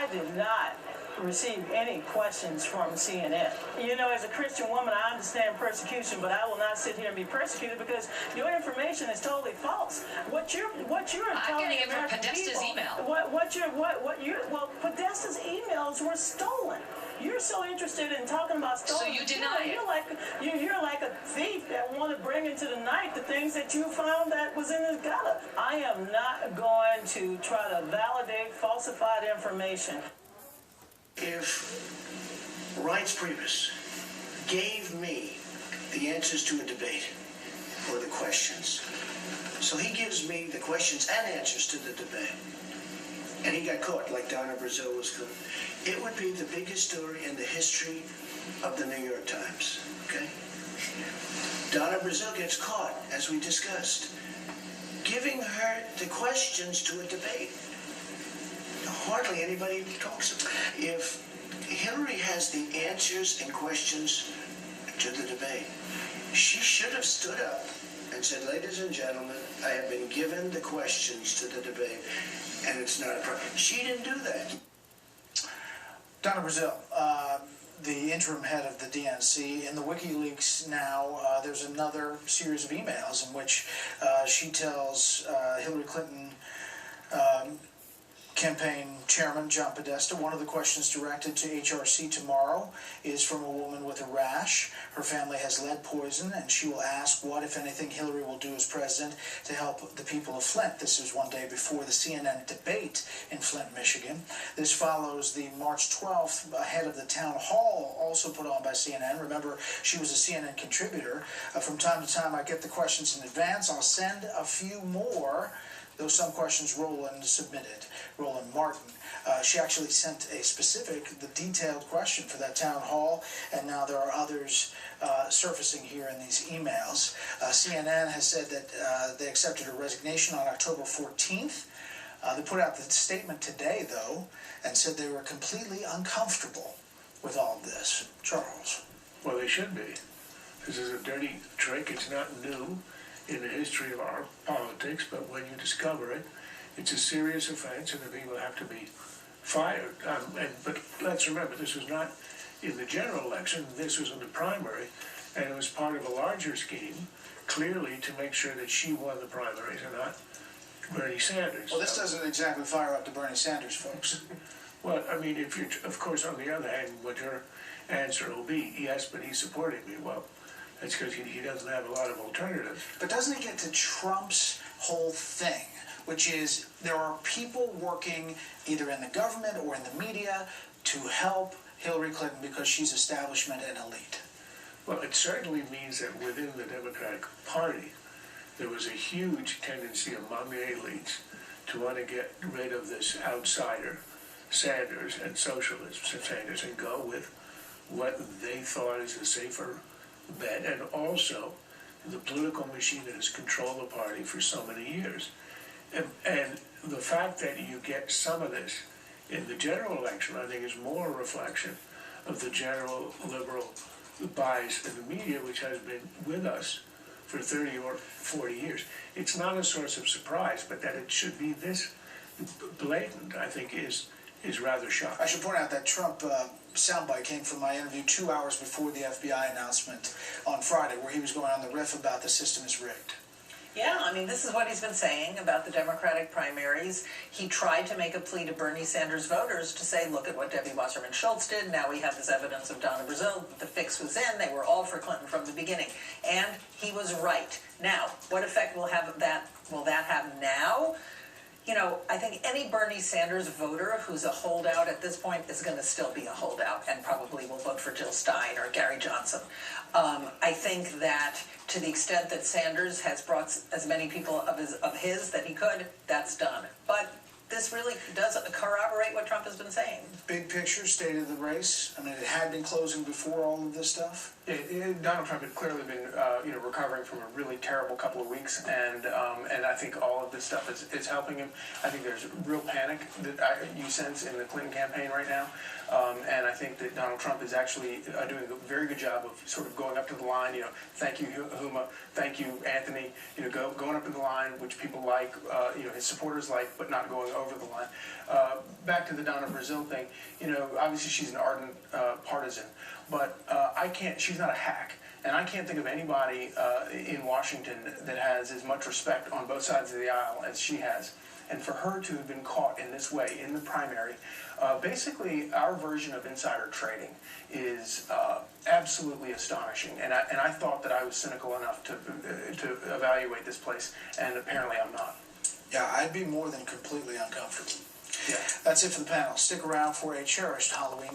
I did not receive any questions from CNN. You know, as a Christian woman, I understand persecution, but I will not sit here and be persecuted because your information is totally false. What you're I'm getting it from Podesta's email. Well, Podesta's emails were stolen. You're so interested in talking about stolen. So you deny it. You're like a thief that want to bring into the night the things that you found that was in his gutter. I am not going to try to validate falsified information. If Reince Priebus gave me the answers to a debate or the questions, so he gives me the questions and answers to the debate, and he got caught like Donna Braziele was caught, it would be the biggest story in the history of the New York Times, okay? Donna Braziele gets caught, as we discussed, giving her the questions to a debate. Hardly anybody talks about it. If Hillary has the answers and questions to the debate, she should have stood up and said, ladies and gentlemen, I have been given the questions to the debate, and it's not a problem. She didn't do that. Donna Braziele, the interim head of the DNC, in the WikiLeaks now, there's another series of emails in which she tells Hillary Clinton campaign chairman John Podesta, one of the questions directed to HRC tomorrow is from a woman with a rash. Her family has lead poison, and she will ask what, if anything, Hillary will do as president to help the people of Flint. This is one day before the CNN debate in Flint, Michigan. This follows the March 12th ahead of the town hall, also put on by CNN. Remember, she was a CNN contributor. From time to time, I get the questions in advance. I'll send a few more, though some questions Roland submitted, Roland Martin. She actually sent a specific, the detailed question for that town hall, and now there are others surfacing here in these emails. CNN has said that they accepted her resignation on October 14th. They put out the statement today, though, and said they were completely uncomfortable with all of this. Charles. Well, they should be. This is a dirty trick. It's not new in the history of our politics, but when you discover it, it's a serious offense, and the people have to be fired. But let's remember, this was not in the general election. This was in the primary, and it was part of a larger scheme, clearly, to make sure that she won the primaries and not Bernie Sanders. Well, this doesn't exactly fire up the Bernie Sanders folks. Well, I mean, if you're, of course, on the other hand, what your answer will be, yes, but he's supporting me. Well, that's because he doesn't have a lot of alternatives. But doesn't it get to Trump's whole thing, which is there are people working either in the government or in the media to help Hillary Clinton because she's establishment and elite? Well, it certainly means that within the Democratic Party, there was a huge tendency among the elites to want to get rid of this outsider, Sanders, and socialist Sanders, and go with what they thought is a safer bet, and also the political machine that has controlled the party for so many years. And the fact that you get some of this in the general election, I think, is more a reflection of the general liberal bias in the media, which has been with us for 30 or 40 years. It's not a source of surprise, but that it should be this blatant, I think, is rather shocking. I should point out that Trump soundbite came from my interview 2 hours before the FBI announcement on Friday, where he was going on the riff about the system is rigged. Yeah, I mean, this is what he's been saying about the Democratic primaries. He tried to make a plea to Bernie Sanders voters to say, look at what Debbie Wasserman Schultz did. Now we have this evidence of Donna Braziele. The fix was in. They were all for Clinton from the beginning. And he was right. Now, what effect will that have now? You know, I think any Bernie Sanders voter who's a holdout at this point is going to still be a holdout and probably will vote for Jill Stein or Gary Johnson. I think that to the extent that Sanders has brought as many people of his that he could, that's done. But this really does corroborate what Trump has been saying. Big picture, state of the race. I mean, it had been closing before all of this stuff. Donald Trump had clearly been, recovering from a really terrible couple of weeks, and I think all of this stuff is helping him. I think there's real panic that you sense in the Clinton campaign right now, and I think that Donald Trump is actually doing a very good job of sort of going up to the line. You know, thank you, Huma, thank you, Anthony. You know, going up to the line, which people like, his supporters like, but not going over the line. back to the Donna Braziele thing, you know, obviously she's an ardent partisan, but she's not a hack. And I can't think of anybody in Washington that has as much respect on both sides of the aisle as she has. And for her to have been caught in this way in the primary, basically our version of insider trading is absolutely astonishing. And I thought that I was cynical enough to evaluate this place, and apparently I'm not. Yeah, I'd be more than completely uncomfortable. Yeah. That's it for the panel. Stick around for a cherished Halloween